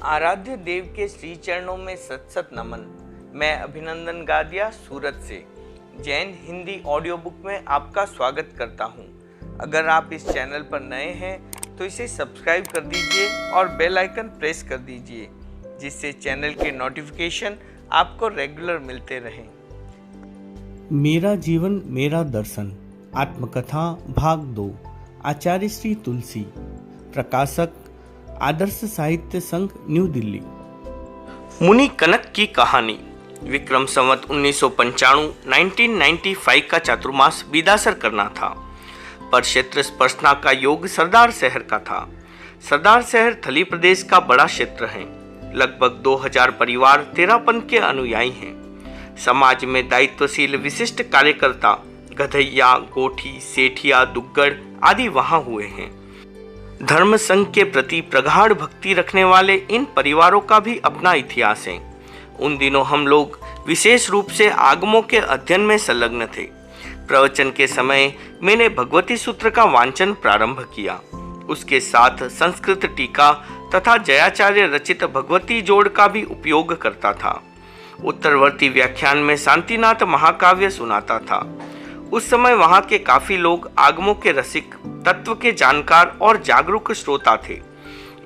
आराध्य देव के श्री चरणों में सत सत नमन। मैं अभिनंदन गादिया सूरत से जैन हिंदी ऑडियो बुक में आपका स्वागत करता हूं। अगर आप इस चैनल पर नए हैं तो इसे सब्सक्राइब कर दीजिए और बेल आइकन प्रेस कर दीजिए, जिससे चैनल के नोटिफिकेशन आपको रेगुलर मिलते रहें। मेरा जीवन मेरा दर्शन आत्मकथा भाग 2, आचार्य श्री तुलसी, प्रकाशक आदर्श साहित्य संघ, न्यू दिल्ली। मुनि कनक की कहानी। विक्रम संवत 1995 का चातुर्मास बीदासर करना था, पर क्षेत्र स्पर्शना का योग सरदार शहर का था। सरदार शहर थली प्रदेश का बड़ा क्षेत्र है। लगभग 2000 परिवार तेरापन के अनुयायी हैं। समाज में दायित्वशील विशिष्ट कार्यकर्ता गधैया, गोठी, सेठिया, दुग्गड़ आदि वहां हुए हैं। धर्म संघ के प्रति प्रगाढ़ भक्ति रखने वाले इन परिवारों का भी अपना इतिहास है। उन दिनों हम लोग विशेष रूप से आगमों के अध्ययन में संलग्न थे। प्रवचन के समय मैंने भगवती सूत्र का वांचन प्रारंभ किया। उसके साथ संस्कृत टीका तथा जयाचार्य रचित भगवती जोड़ का भी उपयोग करता था। उत्तरवर्ती व्याख्यान में शांतिनाथ महाकाव्य सुनाता था। उस समय वहां के काफी लोग आगमों के रसिक, तत्व के जानकार और जागरूक श्रोता थे।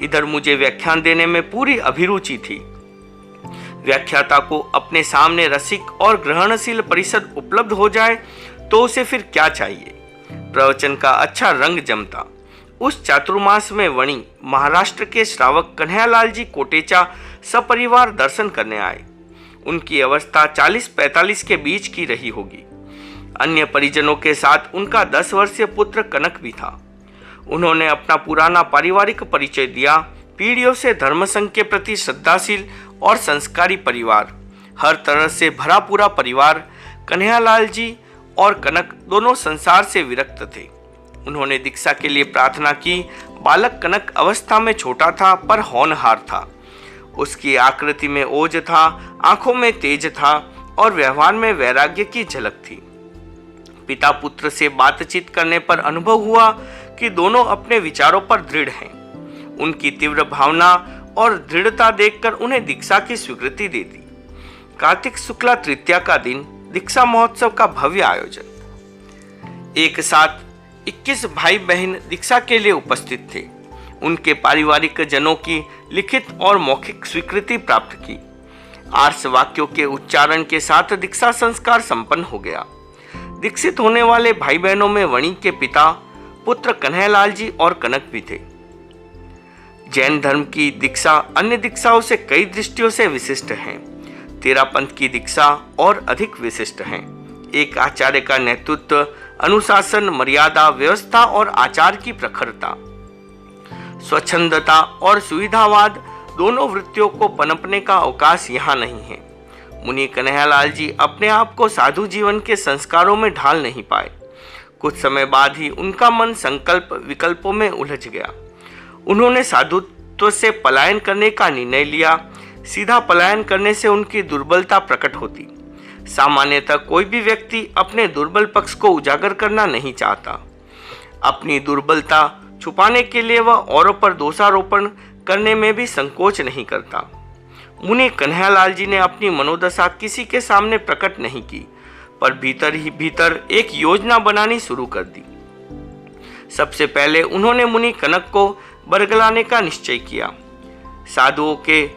इधर मुझे व्याख्यान देने में पूरी अभिरुचि थी। व्याख्याता को अपने सामने रसिक और ग्रहणशील परिषद उपलब्ध हो जाए तो उसे फिर क्या चाहिए। प्रवचन का अच्छा रंग जमता। उस चातुर्मास में वणी महाराष्ट्र के श्रावक कन्हैयालाल जी कोटेचा सपरिवार दर्शन करने आए। उनकी अवस्था 40-45 के बीच की रही होगी। अन्य परिजनों के साथ उनका 10 वर्षीय पुत्र कनक भी था। उन्होंने अपना पुराना पारिवारिक परिचय दिया। पीढ़ियों से धर्मसंघ के प्रति श्रद्धाशील और संस्कारी परिवार, हर तरह से भरा पूरा परिवार। कन्हैयालाल जी और कनक दोनों संसार से विरक्त थे। उन्होंने दीक्षा के लिए प्रार्थना की। बालक कनक अवस्था में छोटा था पर होनहार था। उसकी आकृति में ओज था, आंखों में तेज था और व्यवहार में वैराग्य की झलक थी। पिता पुत्र से बातचीत करने पर अनुभव हुआ कि दोनों अपने विचारों पर दृढ़ हैं। उनकी तीव्र भावना और दृढ़ता देखकर उन्हें दीक्षा की स्वीकृति दे दी। कार्तिक शुक्ला तृतीया का दिन दीक्षा महोत्सव का भव्य आयोजन। एक साथ 21 भाई बहन दीक्षा के लिए उपस्थित थे। उनके पारिवारिक जनों की लिखित और मौखिक स्वीकृति प्राप्त की। आर्ष वाक्यों के उच्चारण के साथ दीक्षा संस्कार संपन्न हो गया। दीक्षित होने वाले भाई बहनों में वणी के पिता पुत्र कन्हैयालाल जी और कनक भी थे। जैन धर्म की दीक्षा अन्य दीक्षाओं से कई दृष्टियों से विशिष्ट है। तेरापंथ की दीक्षा और अधिक विशिष्ट है। एक आचार्य का नेतृत्व, अनुशासन, मर्यादा, व्यवस्था और आचार की प्रखरता, स्वच्छंदता और सुविधावाद, दोनों वृत्तियों को पनपने का अवकाश यहाँ नहीं है। मुनि कन्हैयालाल जी अपने आप को साधु जीवन के संस्कारों में ढाल नहीं पाए। कुछ समय बाद ही उनका मन संकल्प विकल्पों में उलझ गया। उन्होंने साधुत्व से पलायन करने का निर्णय लिया। सीधा पलायन करने से उनकी दुर्बलता प्रकट होती। सामान्यतः कोई भी व्यक्ति अपने दुर्बल पक्ष को उजागर करना नहीं चाहता। अपनी दुर्बलता छुपाने के लिए वह औरों पर दोषारोपण करने में भी संकोच नहीं करता। मुनि कन्हैयालाल जी ने अपनी मनोदशा किसी के सामने प्रकट नहीं की, पर भीतर ही भीतर एक योजना बनानी शुरू कर दी। सबसे पहले उन्होंने मुनि कनक को बरगलाने का निश्चय किया। साधुओं के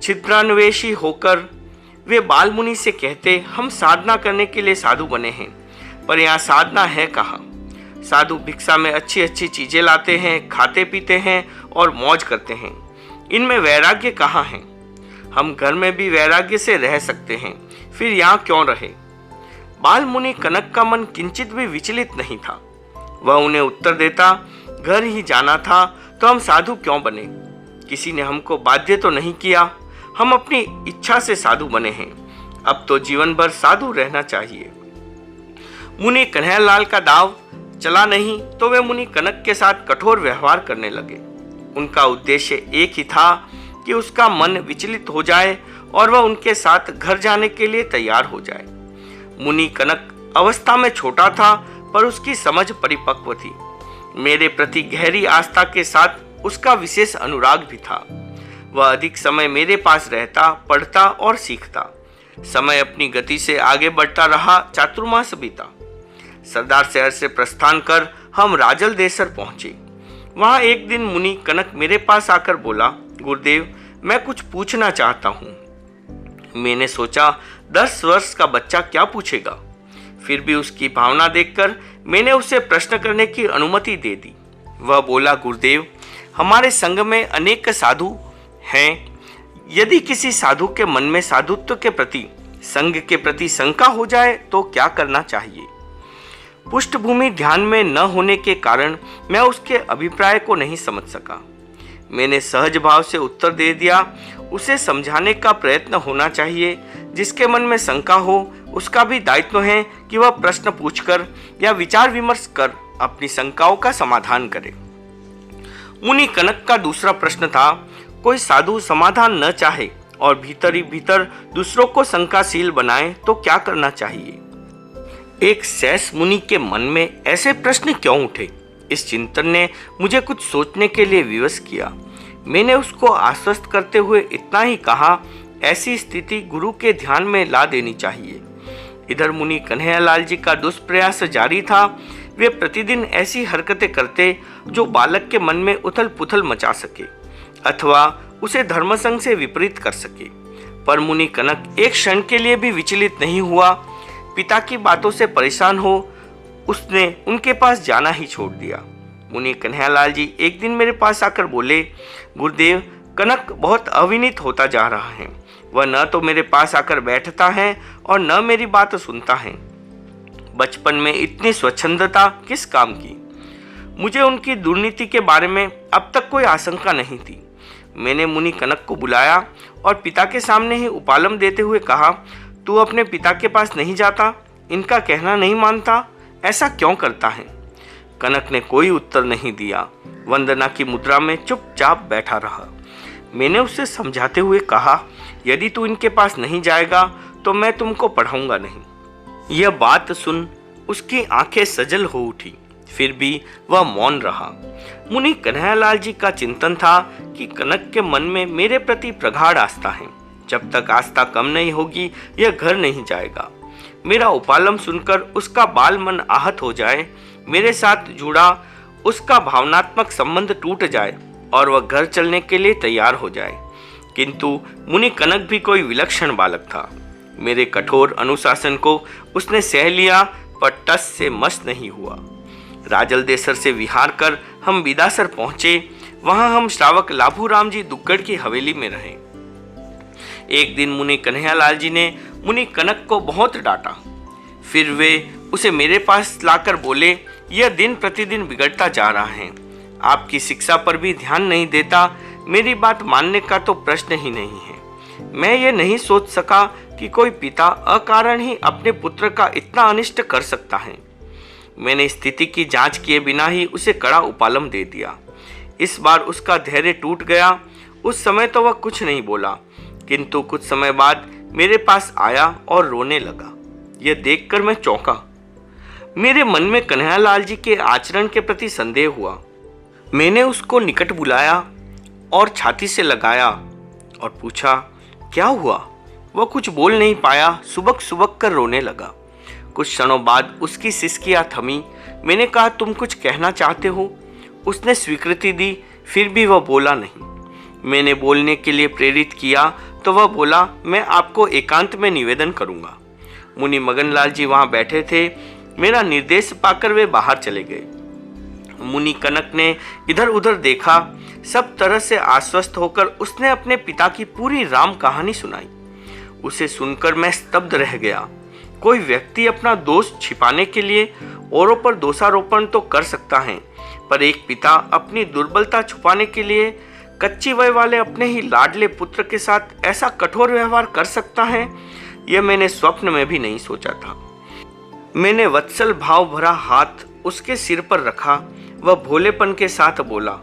छिद्रान्वेषी होकर वे बाल मुनि से कहते, हम साधना करने के लिए साधु बने हैं, पर यहाँ साधना है कहाँ। साधु भिक्षा में अच्छी अच्छी चीजें लाते हैं, खाते पीते हैं और मौज करते हैं। इनमें वैराग्य कहाँ है। हम घर में भी वैराग्य से रह सकते हैं, फिर यहाँ क्यों रहे। बाल मुनि कनक का मन किंचित भी विचलित नहीं था। वह उन्हें उत्तर देता, घर ही जाना था तो हम साधु क्यों बने। किसी ने हमको बाध्य तो नहीं किया। हम अपनी इच्छा से साधु बने हैं। अब तो जीवन भर साधु रहना चाहिए। मुनि कन्हैयालाल का दाव चला नहीं तो वे मुनि कनक के साथ कठोर व्यवहार करने लगे। उनका उद्देश्य एक ही था कि उसका मन विचलित हो जाए और वह उनके साथ घर जाने के लिए तैयार हो जाए। मुनि कनक अवस्था में छोटा था पर उसकी समझ परिपक्व थी। मेरे प्रति गहरी आस्था के साथ उसका विशेष अनुराग भी था। वह अधिक समय मेरे पास रहता, पढ़ता और सीखता। समय अपनी गति से आगे बढ़ता रहा, चातुर्मास बीता। सरदार शहर से प्रस्थान कर हम राजल देसर पहुंचे। वहां एक दिन मुनि कनक मेरे पास आकर बोला, गुरुदेव, मैं कुछ पूछना चाहता हूं। मैंने सोचा 10 वर्ष का बच्चा क्या पूछेगा, फिर भी उसकी भावना देखकर मैंने उसे प्रश्न करने की अनुमति दे दी। वह बोला, गुरुदेव, हमारे संघ में अनेक साधु हैं। यदि किसी साधु के मन में साधुत्व के प्रति, संघ के प्रति शंका हो जाए तो क्या करना चाहिए? पृष्ठभूमि ध्यान में न होने के कारण मैं उसके अभिप्राय को नहीं समझ सका। मैंने सहज भाव से उत्तर दे दिया, उसे समझाने का प्रयत्न होना चाहिए। जिसके मन में शंका हो उसका भी दायित्व है कि वह प्रश्न पूछकर या विचार विमर्श कर अपनी शंकाओं का समाधान करे। मुनि कनक का दूसरा प्रश्न था, कोई साधु समाधान न चाहे और भीतर ही भीतर दूसरों को शंकाशील बनाए तो क्या करना चाहिए? एक शेष मुनि के मन में ऐसे प्रश्न क्यों उठे? इस चिंतन ने मुझे कुछ सोचने के लिए विवश किया। मैंने उसको आश्वस्त करते हुए इतना ही कहा, ऐसी स्थिति गुरु के ध्यान में ला देनी चाहिए। इधर मुनि कन्हैयालाल जी का दुष्प्रयास जारी था। वे प्रतिदिन ऐसी हरकतें करते जो बालक के मन में उथल पुथल मचा सके अथवा उसे धर्मसंघ से विपरीत कर सके। पर मुनि कनक एक क्षण के लिए भी विचलित नहीं हुआ। पिता की बातों से परेशान हो उसने उनके पास जाना ही छोड़ दिया। मुनि कन्हैयालाल जी एक दिन मेरे पास आकर बोले, गुरुदेव, कनक बहुत अविनीत होता जा रहा है। वह न तो मेरे पास आकर बैठता है और न मेरी बात सुनता है। बचपन में इतनी स्वच्छंदता किस काम की? मुझे उनकी दुर्नीति के बारे में अब तक कोई आशंका नहीं थी। मैंने मुनि कनक को बुलाया और पिता के सामने ही उपालम देते हुए कहा, तू अपने पिता के पास नहीं जाता, इनका कहना नहीं मानता, ऐसा क्यों करता है? कनक ने कोई उत्तर नहीं दिया, वंदना की मुद्रा में चुपचाप बैठा रहा। मैंने उससे समझाते हुए कहा, यदि तू इनके पास नहीं जाएगा तो मैं तुमको पढ़ाऊंगा नहीं। यह बात सुन उसकी आंखें सजल हो उठी, फिर भी वह मौन रहा। मुनि कन्हैयालाल जी का चिंतन था कि कनक के मन में मेरे प्रति प्रगाढ़ आस्था है। जब तक आस्था कम नहीं होगी यह घर नहीं जाएगा। मेरा उपालम सुनकर उसका बाल मन आहत हो जाए, मेरे साथ जुड़ा उसका भावनात्मक संबंध टूट जाए और वह घर चलने के लिए तैयार हो जाए। किंतु मुनि कनक भी कोई विलक्षण बालक था। मेरे कठोर अनुशासन को उसने सह लिया, पर टस से मस नहीं हुआ। राजल देसर से विहार कर हम बिदासर पहुंचे। वहां हम श्रावक लाभूराम जी दुग्गड़ की हवेली में रहे। एक दिन मुनि कन्हैयालाल जी ने मुनि कनक को बहुत डांटा। फिर वे उसे मेरे पास लाकर बोले, यह दिन प्रतिदिन बिगड़ता जा रहा है, आपकी शिक्षा पर भी ध्यान नहीं देता, मेरी बात मानने का तो प्रश्न ही नहीं है। मैं ये नहीं सोच सका कि कोई पिता अकारण ही अपने पुत्र का इतना अनिष्ट कर सकता है। मैंने स्थिति की जांच किए बिना ही उसे कड़ा उपालम दे दिया। इस बार उसका धैर्य टूट गया। उस समय तो वह कुछ नहीं बोला, किंतु कुछ समय बाद मेरे पास आया और रोने लगा। यह देखकर मैं चौंका। मेरे मन में कन्हैयालाल जी के आचरण के प्रति संदेह हुआ। मैंने उसको निकट बुलाया और छाती से लगाया और पूछा, क्या हुआ? वह कुछ बोल नहीं पाया, सुबक सुबक कर रोने लगा। कुछ क्षणों बाद उसकी सिसकियां थमी। मैंने कहा, तुम कुछ कहना चाहते हो? उसने स्वीकृति दी, फिर भी वह बोला नहीं। मैंने बोलने के लिए प्रेरित किया तो वह बोला, मैं आपको एकांत में निवेदन करूंगा। मुनि मगनलाल जी वहां बैठे थे। मेरा निर्देश पाकर वे बाहर चले गए। मुनि कनक ने इधर उधर देखा। सब तरह से आश्वस्त होकर उसने अपने पिता की पूरी राम कहानी सुनाई। उसे सुनकर मैं स्तब्ध रह गया। कोई व्यक्ति अपना दोष छिपाने के लिए औरों पर दोषारोपण तो कर सकता है, पर एक पिता अपनी दुर्बलता छुपाने के लिए कच्ची वय वाले अपने ही लाडले पुत्र के साथ ऐसा कठोर व्यवहार कर सकता है, यह मैंने स्वप्न में भी नहीं सोचा था। मैंने वत्सल भाव भरा हाथ उसके सिर पर रखा। वह भोलेपन के साथ बोला,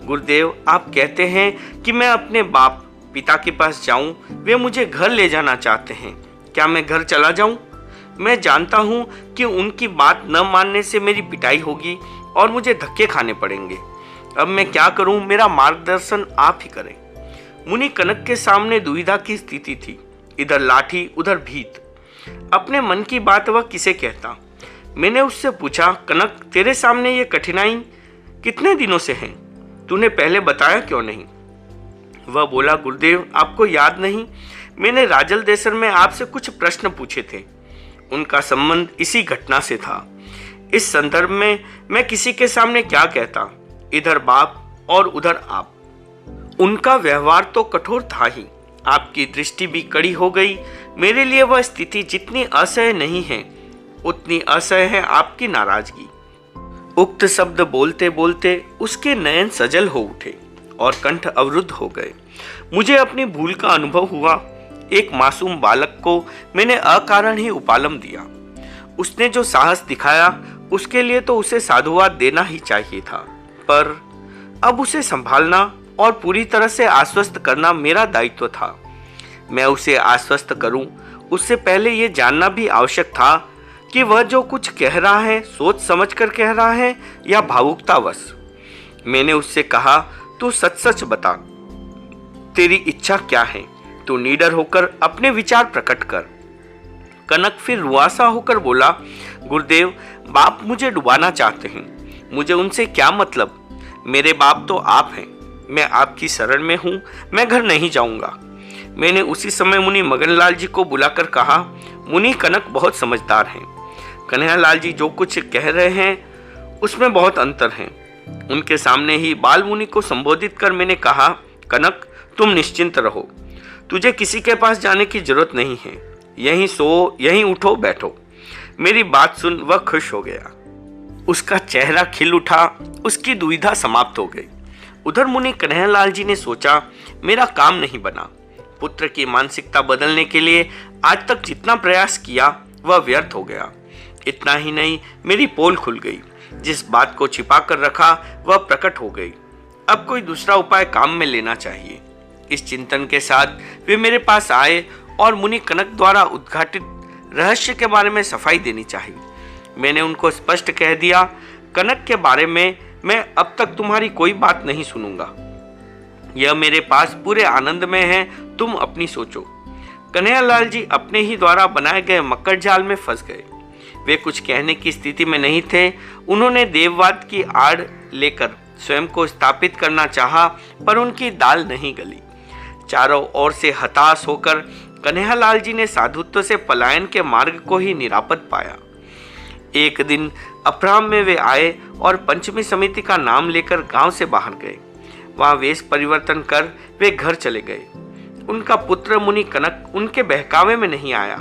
गुरुदेव, आप कहते हैं कि मैं अपने बाप पिता के पास जाऊं, वे मुझे घर ले जाना चाहते हैं। क्या मैं घर चला जाऊं? मैं जानता हूं कि उनकी बात न मानने से मेरी पिटाई होगी और मुझे धक्के खाने पड़ेंगे। अब मैं क्या करूं? मेरा मार्गदर्शन आप ही करें। मुनि कनक के सामने दुविधा की स्थिति थी, इधर लाठी उधर भीत। अपने मन की बात वह किसे कहता। मैंने उससे पूछा, कनक तेरे सामने ये कठिनाई कितने दिनों से है, तूने पहले बताया क्यों नहीं? वह बोला, गुरुदेव आपको याद नहीं, मैंने राजल देसर में आपसे कुछ प्रश्न पूछे थे, उनका संबंध इसी घटना से था। इस संदर्भ में मैं किसी के सामने क्या कहता, इधर बाप और उधर आप। उनका व्यवहार तो कठोर था ही, आपकी दृष्टि भी कड़ी हो गई। मेरे लिए वह स्थिति जितनी असह्य नहीं है उतनी असह्य है आपकी नाराजगी। उक्त शब्द बोलते बोलते उसके नयन सजल हो उठे और कंठ अवरुद्ध हो गए। मुझे अपनी भूल का अनुभव हुआ। एक मासूम बालक को मैंने अकारण ही उपालम दिया। उसने जो साहस दिखाया उसके लिए तो उसे साधुवाद देना ही चाहिए था, पर अब उसे संभालना और पूरी तरह से आश्वस्त करना मेरा दायित्व था। मैं उसे आश्वस्त करूं उससे पहले यह जानना भी आवश्यक था कि वह जो कुछ कह रहा है सोच समझकर कह रहा है या भावुकतावश। मैंने उससे कहा, तू सच सच बता, तेरी इच्छा क्या है? तू निडर होकर अपने विचार प्रकट कर। कनक फिर रुआसा होकर बोला, गुरुदेव बाप मुझे डुबाना चाहते हैं, मुझे उनसे क्या मतलब? मेरे बाप तो आप हैं, मैं आपकी शरण में हूं, मैं घर नहीं जाऊंगा। मैंने उसी समय मुनि मगनलाल जी को बुलाकर कहा, मुनि कनक बहुत समझदार हैं, कन्हैयालाल जी जो कुछ कह रहे हैं उसमें बहुत अंतर है। उनके सामने ही बाल मुनि को संबोधित कर मैंने कहा, कनक तुम निश्चिंत रहो, तुझे किसी के पास जाने की जरूरत नहीं है, यहीं सो यहीं उठो बैठो। मेरी बात सुन वह खुश हो गया, उसका चेहरा खिल उठा, उसकी दुविधा समाप्त हो गई। उधर मुनि कन्हैयालाल जी ने सोचा, मेरा काम नहीं बना। पुत्र की मानसिकता बदलने के लिए आज तक जितना प्रयास किया वह व्यर्थ हो गया। इतना ही नहीं, मेरी पोल खुल गई, जिस बात को छिपा कर रखा वह प्रकट हो गई। अब कोई दूसरा उपाय काम में लेना चाहिए। इस चिंतन के साथ वे मेरे पास आए और मुनि कनक द्वारा उद्घाटित रहस्य के बारे में सफाई देनी चाहिए। मैंने उनको स्पष्ट कह दिया, कनक के बारे में मैं अब तक तुम्हारी कोई बात नहीं सुनूंगा, यह मेरे पास पूरे आनंद में है, तुम अपनी सोचो। कन्हैयालाल जी अपने ही द्वारा बनाए गए मकर जाल में फंस गए। वे कुछ कहने की स्थिति में नहीं थे। उन्होंने देववाद की आड़ लेकर स्वयं को स्थापित करना चाहा, पर उनकी दाल नहीं गली। चारों ओर से हताश होकर कन्हैयालाल जी ने साधुत्व से पलायन के मार्ग को ही निरापद पाया। एक दिन अपराह्न में वे आए और पंचमी समिति का नाम लेकर गांव से बाहर गए। वहां वेश परिवर्तन कर वे घर चले गए। उनका पुत्र मुनि कनक उनके बहकावे में नहीं आया,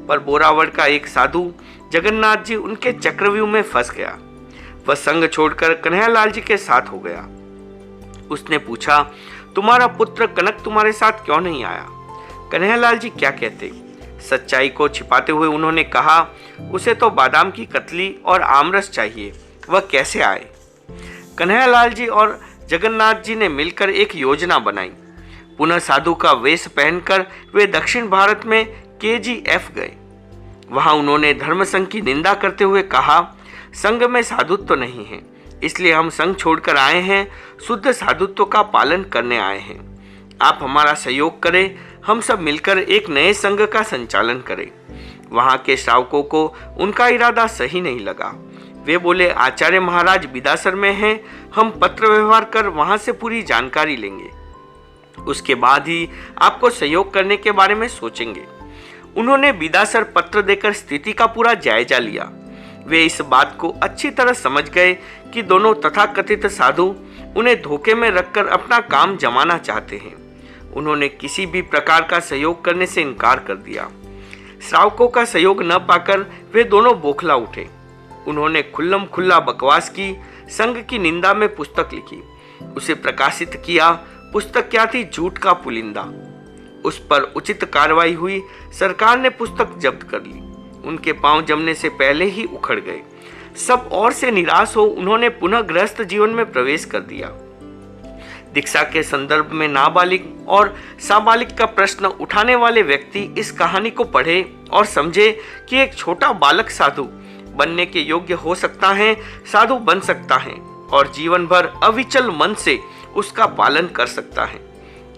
पर बोरावड़ का एक साधु जगन्नाथ जी उनके चक्रव्यूह में फंस गया। वह संग छोड़कर कन्हैयालाल जी के साथ हो गया। उसने पूछा, तुम्हारा पुत्र कनक तुम्हारे साथ क्यों नहीं आया? कन्हैयालाल जी क्या कहते? सच्चाई को छिपाते हुए उन्होंने कहा, उसे तो बादाम की कतली और आमरस चाहिए, वह कैसे आए? कन्हैयालाल जी और जगन्नाथ जी ने मिलकर एक योजना बनाई। पुनः साधु का वेश पहनकर वे दक्षिण भारत में KGF गए। वहां उन्होंने धर्म संघ की निंदा करते हुए कहा, संघ में साधुत्व नहीं है, इसलिए हम संघ छोड़कर आए हैं, शुद्ध साधुत्व का पालन करने आए हैं। आप हमारा सहयोग करें, हम सब मिलकर एक नए संघ का संचालन करें। वहां के श्रावकों को उनका इरादा सही नहीं लगा। वे बोले, आचार्य महाराज बिदासर में हैं, हम पत्र व्यवहार कर वहां से पूरी जानकारी लेंगे, उसके बाद ही आपको सहयोग करने के बारे में सोचेंगे। उन्होंने बिदासर पत्र देकर स्थिति का पूरा जायजा लिया। वे इस बात को अच्छी तरह समझ गए कि दोनों तथाकथित साधु उन्हें धोखे में रखकर अपना काम जमाना चाहते हैं। उन्होंने किसी भी प्रकार का सहयोग करने से इनकार कर दिया। श्रावकों का सहयोग न पाकर वे दोनों बौखला उठे। उन्होंने खुल्लम खुल्ला बकवास की, संघ की निंदा में पुस्तक लिखी, उसे प्रकाशित किया। पुस्तक क्या थी? झूठ का पुलिंदा। उस पर उचित कार्रवाई हुई। सरकार ने पुस्तक जब्त कर ली। उनके पांव जमने से पहले ही उखड़ गए। सब ओर से निराश हो उन्होंने पुनः गृहस्थ जीवन में प्रवेश कर दिया। दीक्षा के संदर्भ में नाबालिग और साबालिग का प्रश्न उठाने वाले व्यक्ति इस कहानी को पढ़े और समझे कि एक छोटा बालक साधु बनने के योग्य हो सकता है, साधु बन सकता है और जीवन भर अविचल मन से उसका पालन कर सकता है।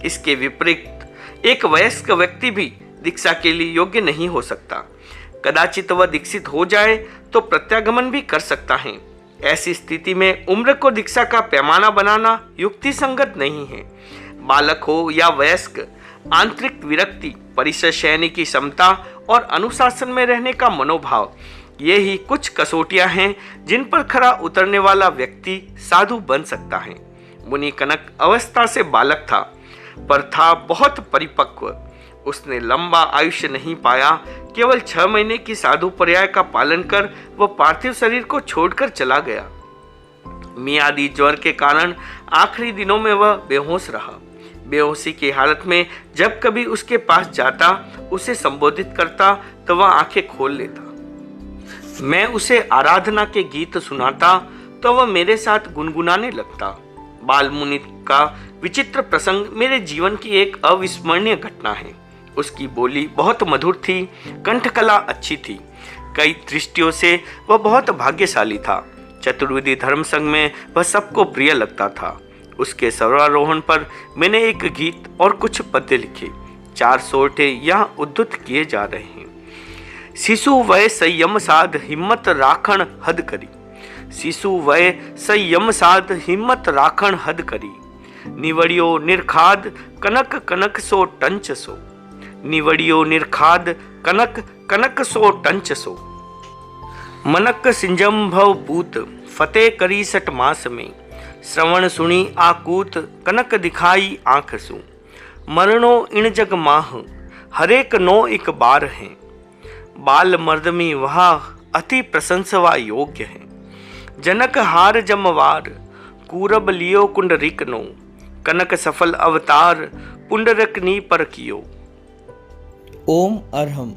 इसके विपरीत एक वयस्क व्यक्ति भी दीक्षा के लिए योग्य नहीं हो सकता। कदाचित वह दीक्षित हो जाए तो प्रत्यागमन भी कर सकता है। ऐसी स्थिति में उम्र को दीक्षा का पैमाना बनाना युक्ति संगत नहीं है। बालक हो या वयस्क, आंतरिक विरक्ति, परिसर शयनी की क्षमता और अनुशासन में रहने का मनोभाव, ये ही कुछ कसौटियां हैं जिन पर खरा उतरने वाला व्यक्ति साधु बन सकता है। मुनि कनक अवस्था से बालक था, पर था बहुत परिपक्व। उसने लंबा आयुष्य नहीं पाया। केवल 6 महीने की साधु पर्याय का पालन कर वह पार्थिव शरीर को छोड़कर चला गया। मियादी ज्वर के कारण आखिरी दिनों में वह बेहोश रहा। बेहोशी की हालत में जब कभी उसके पास जाता, उसे संबोधित करता तो वह आंखें खोल लेता। मैं उसे आराधना के गीत सुनाता तो वह मेरे साथ गुनगुनाने लगता। बाल मुनि का विचित्र प्रसंग मेरे जीवन की एक अविस्मरणीय घटना है। उसकी बोली बहुत मधुर थी, कंठकला अच्छी थी। कई दृष्टियों से वह बहुत भाग्यशाली था। चतुर्वेदी धर्म संघ में वह सबको प्रिय लगता था। उसके सर्वारोहण पर मैंने एक गीत और कुछ पद्य लिखे। 4 सोरठे यहाँ उद्धृत किए जा रहे हैं। शिशु वय संयम साध हिम्मत राखण हद करी। शिशु वय संयम साध हिम्मत राखण हद करी। निवड़ियो निर्खाद कनक कनक सो टंच सो। निवड़ियो निर्खाद कनक कनक सो टंच सो। मनक सिंजम भव पूत फतेह करी 6 मास में। श्रवण सुनी आकूत कनक दिखाई आंख सु। मरणो इण जग माह हरेक नो एक बार है। बाल मर्दमी वहा अति प्रशंसवा योग्य है। जनक हार जमवार कूरब लियो कुंडरिक नो। कनक सफल अवतार पुंडरकनी पर कियो। ओम अरहम।